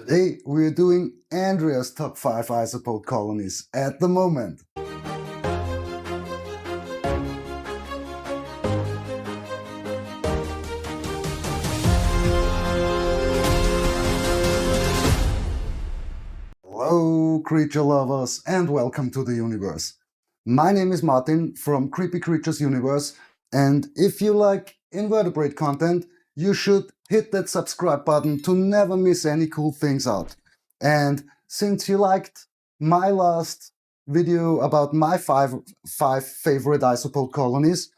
Today we're doing Andrea's top 5 Isopod colonies at the moment. Hello creature lovers and welcome to the universe. My name is Martin from Creepy Creatures Universe, and if you like invertebrate content, you should hit that subscribe button to never miss any cool things out. And since you liked my last video about my five favorite isopod colonies,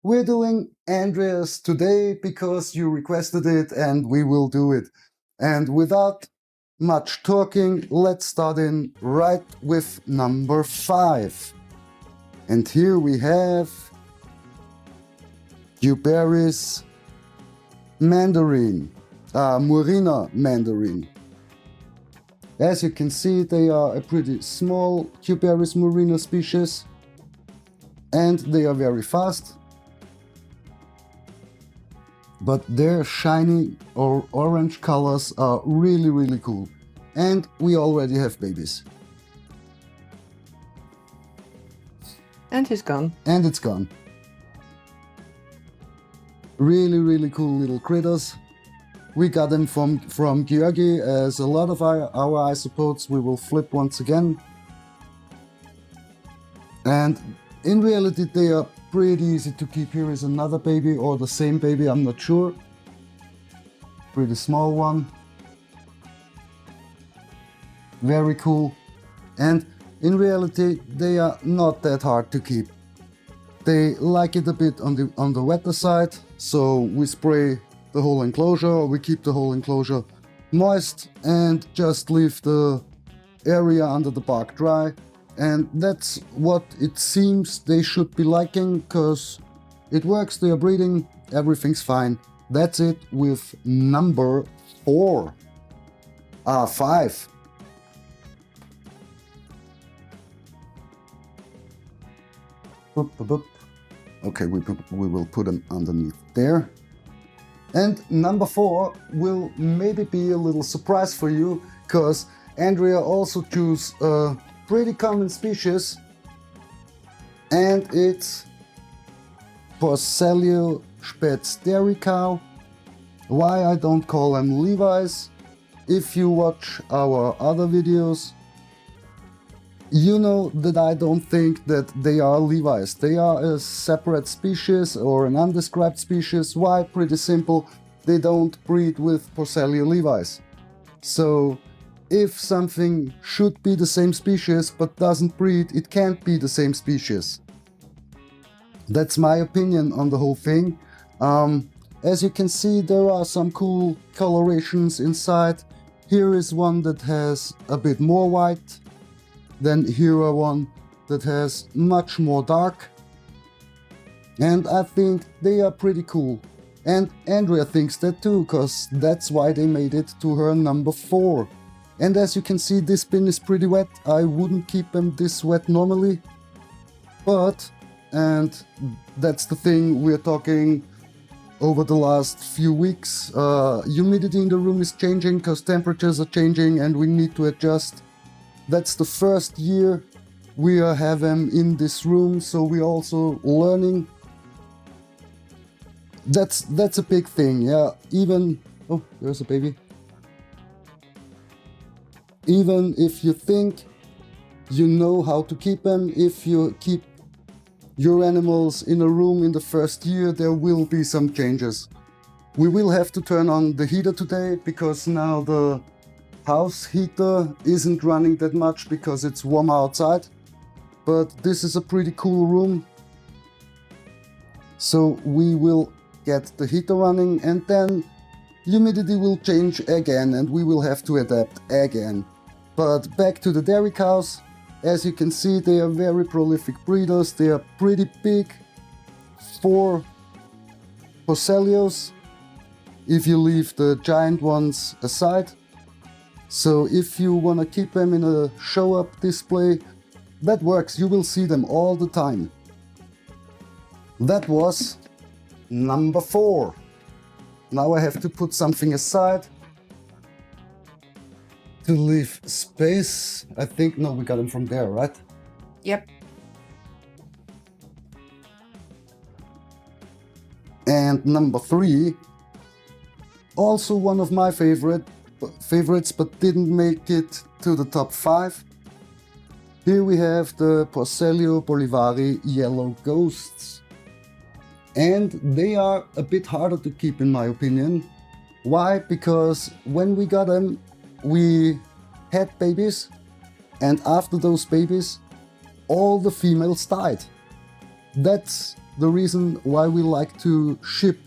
we're doing Andreas today because you requested it and we will do it. And without much talking, let's start in right with number 5. And here we have Cuberis mandarin, Murina mandarin. As you can see, they are a pretty small Cuberis murina species and they are very fast. But their shiny or orange colors are really cool. And we already have babies. And he's gone. And it's gone. Really cool little critters. We got them from Georgi, as a lot of our isopods we will flip once again. And in reality they are pretty easy to keep. Here is another baby, or the same baby, I'm not sure. Pretty small one. Very cool. And in reality they are not that hard to keep. They like it a bit on the wetter side, so we spray the whole enclosure, or we keep the whole enclosure moist and just leave the area under the bark dry. And that's what it seems they should be liking, because it works, they are breeding, everything's fine. That's it with number 4. 5. Boop, boop, boop. Okay, we will put them underneath there. And number 4 will maybe be a little surprise for you, because Andrea also chose a pretty common species, and it's Porcellio-Spitz dairy cow. Why I don't call them Levi's? If you watch our other videos, you know that I don't think that they are Levi's. They are a separate species or an undescribed species. Why? Pretty simple. They don't breed with Porcellio levis. So if something should be the same species but doesn't breed, it can't be the same species. That's my opinion on the whole thing. As you can see, there are some cool colorations inside. Here is one that has a bit more white. Then here are one that has much more dark. And I think they are pretty cool. And Andrea thinks that too, because that's why they made it to her number 4. And as you can see, this bin is pretty wet. I wouldn't keep them this wet normally. But, and that's the thing, we're talking over the last few weeks. Humidity in the room is changing because temperatures are changing and we need to adjust. That's the first year we have them in this room, so we're also learning. That's a big thing, yeah. Even, oh, there's a baby. Even if you think you know how to keep them, if you keep your animals in a room in the first year, there will be some changes. We will have to turn on the heater today, because now the house heater isn't running that much because it's warmer outside. But this is a pretty cool room, so we will get the heater running, and then humidity will change again and we will have to adapt again. But back to the dairy cows. As you can see, they are very prolific breeders. They are pretty big for Porcellios, if you leave the giant ones aside. So if you want to keep them in a show-up display, that works. You will see them all the time. That was number 4. Now I have to put something aside. To leave space, I think, no, we got them from there, right? Yep. And number 3, also one of my favorites, but didn't make it to the top 5. Here we have the Porcellio bolivari yellow ghosts. And they are a bit harder to keep in my opinion. Why? Because when we got them, we had babies, and after those babies, all the females died. That's the reason why we like to ship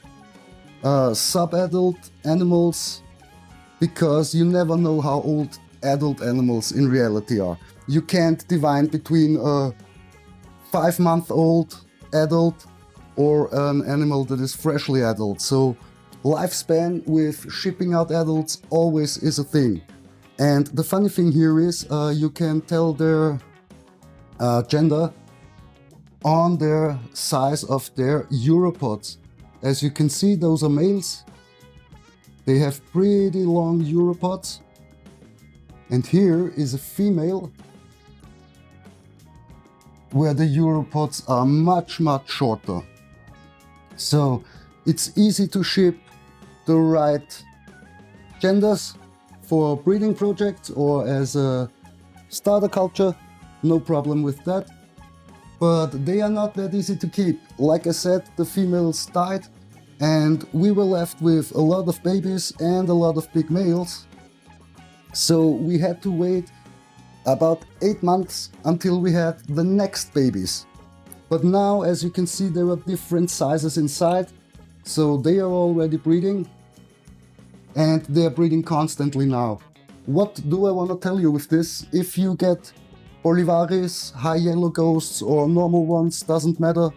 sub-adult animals, because you never know how old adult animals in reality are. You can't divine between a 5-month-old adult or an animal that is freshly adult. So lifespan with shipping out adults always is a thing. And the funny thing here is you can tell their gender on their size of their Uropods. As you can see, those are males. They have pretty long Uropods. And here is a female where the Uropods are much, much shorter. So it's easy to ship the right genders for breeding projects or as a starter culture, no problem with that. But they are not that easy to keep. Like I said, the females died and we were left with a lot of babies and a lot of big males. So we had to wait about 8 months until we had the next babies. But now, as you can see, there are different sizes inside, so they are already breeding, and they are breeding constantly now. What do I want to tell you with this? If you get bolivaris, high yellow ghosts or normal ones, doesn't matter,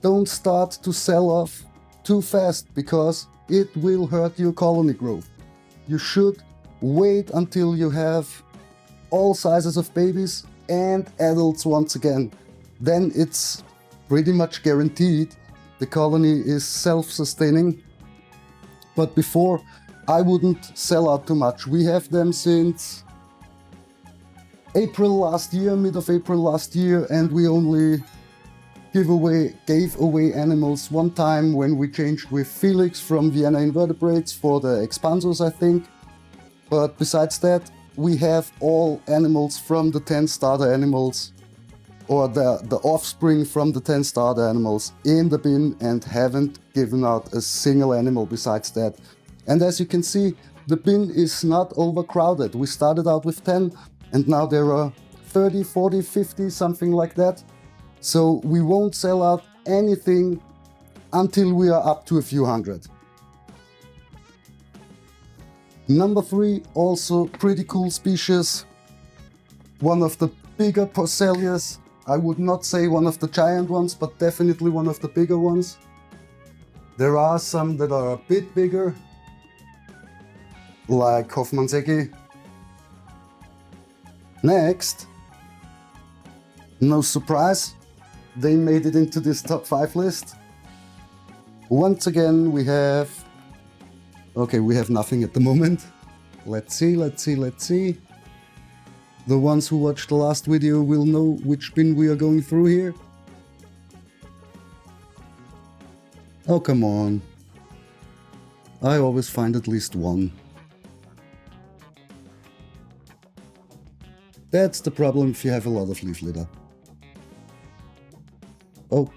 don't start to sell off too fast, because it will hurt your colony growth. You should wait until you have all sizes of babies and adults once again. Then it's pretty much guaranteed the colony is self-sustaining. But before, I wouldn't sell out too much. We have them since April last year, mid of April last year, and we only gave away animals one time when we changed with Felix from Vienna Invertebrates for the expansors, I think. But besides that, we have all animals from the 10 starter animals, or the offspring from the 10 starter animals, in the bin, and haven't given out a single animal besides that. And as you can see, the bin is not overcrowded. We started out with 10 and now there are 30, 40, 50, something like that. So we won't sell out anything until we are up to a few hundred. Number 3, also pretty cool species. One of the bigger Porcellias. I would not say one of the giant ones, but definitely one of the bigger ones. There are some that are a bit bigger, like Hoffmannseggi. Next, no surprise, they made it into this top 5 list. Once again, we have nothing at the moment. Let's see. The ones who watched the last video will know which bin we are going through here. Oh, come on. I always find at least one. That's the problem if you have a lot of leaf litter. Oh.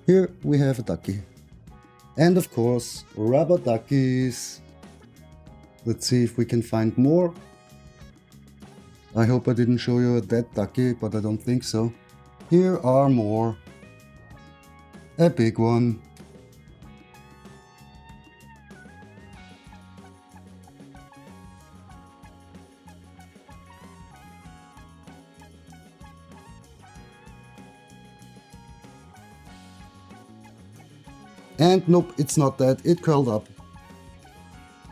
Here we have a ducky. And of course, rubber duckies. Let's see if we can find more. I hope I didn't show you a dead ducky, but I don't think so. Here are more. A big one. And nope, it's not that, it curled up.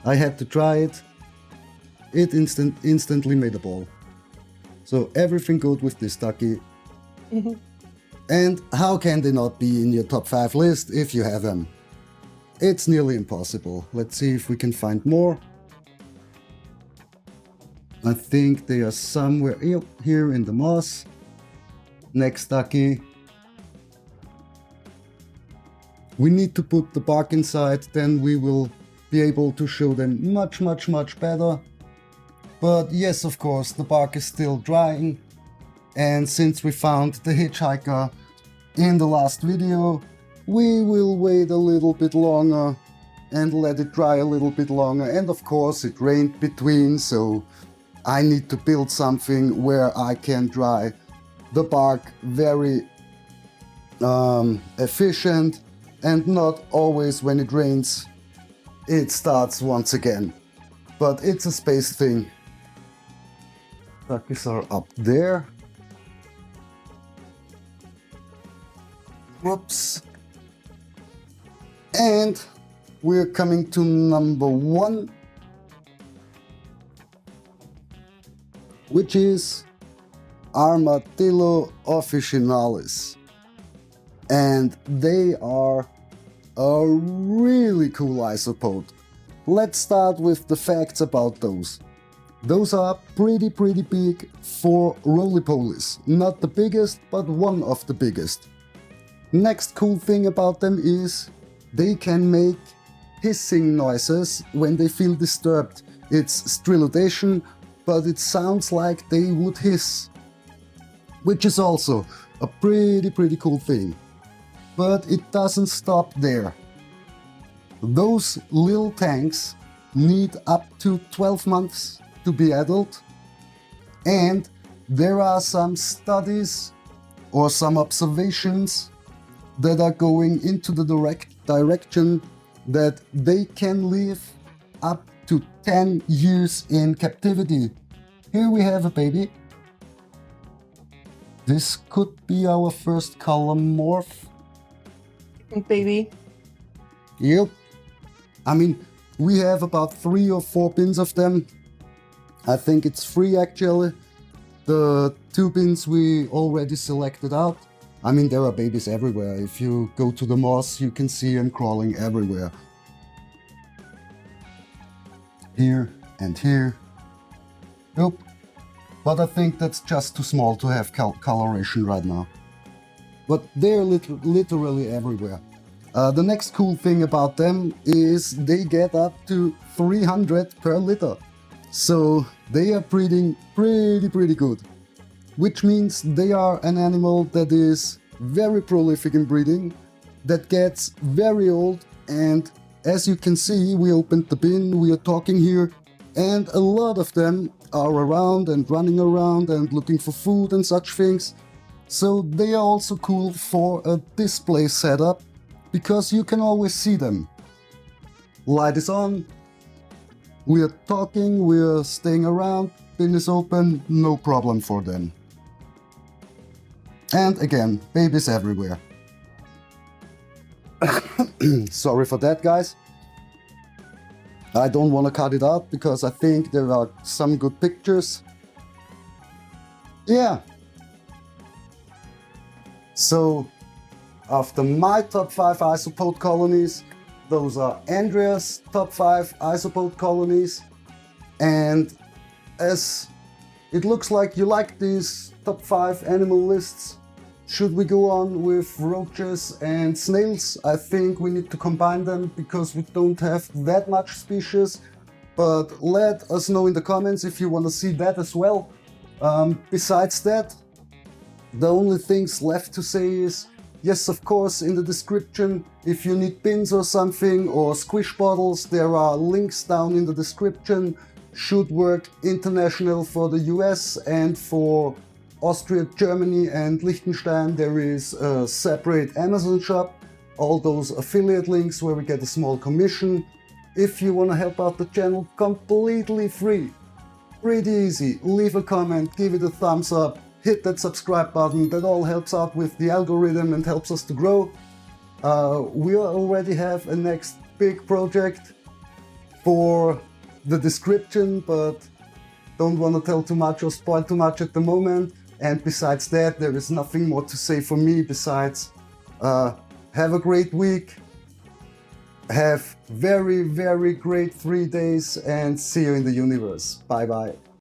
I had to try it. It instantly made a ball. So everything good with this ducky. And how can they not be in your top 5 list if you have them? It's nearly impossible. Let's see if we can find more. I think they are somewhere here in the moss. Next ducky. We need to put the bark inside, then we will be able to show them much better. But yes, of course, the bark is still drying. And since we found the hitchhiker in the last video, we will wait a little bit longer and let it dry a little bit longer. And of course it rained between, so I need to build something where I can dry the bark very efficient, and not always when it rains it starts once again. But it's a space thing. Duckies are up there. Whoops. And we're coming to number 1, which is Armadillo officinalis. And they are a really cool isopod. Let's start with the facts about those. Those are pretty big for roly-polies. Not the biggest, but one of the biggest. Next cool thing about them is they can make hissing noises when they feel disturbed. It's stridulation, but it sounds like they would hiss, which is also a pretty cool thing. But it doesn't stop there. Those little tanks need up to 12 months to be adult, and there are some studies or some observations that are going into the direction that they can live up to 10 years in captivity. Here we have a baby. This could be our first color morph. Baby. Yep. I mean, we have about 3 or 4 bins of them. I think it's 3 actually. The 2 bins we already selected out. I mean, there are babies everywhere. If you go to the moss, you can see them crawling everywhere. Here and here. Nope. But I think that's just too small to have coloration right now. But they're literally everywhere. The next cool thing about them is they get up to 300 per litter. So they are breeding pretty good. Which means they are an animal that is very prolific in breeding, that gets very old, and as you can see, we opened the bin, we are talking here, and a lot of them are around and running around and looking for food and such things. So they are also cool for a display setup, because you can always see them. Light is on, we are talking, we are staying around, bin is open, no problem for them. And again, babies everywhere. Sorry for that, guys. I don't want to cut it out because I think there are some good pictures. Yeah. So, after my top 5 Isopod colonies, those are Andreas' top 5 Isopod colonies. And as it looks like you like these top 5 animal lists, should we go on with roaches and snails? I think we need to combine them because we don't have that much species. But let us know in the comments if you want to see that as well. Besides that, the only things left to say is, yes, of course, in the description, if you need pins or something or squish bottles, there are links down in the description. Should work international for the US, and for Austria, Germany and Liechtenstein there is a separate Amazon shop. All those affiliate links where we get a small commission. If you want to help out the channel, completely free. Pretty easy. Leave a comment, give it a thumbs up, hit that subscribe button. That all helps out with the algorithm and helps us to grow. We already have a next big project for the description, but don't want to tell too much or spoil too much at the moment. And besides that, there is nothing more to say for me besides have a great week, have very great 3 days, and see you in the universe. Bye bye.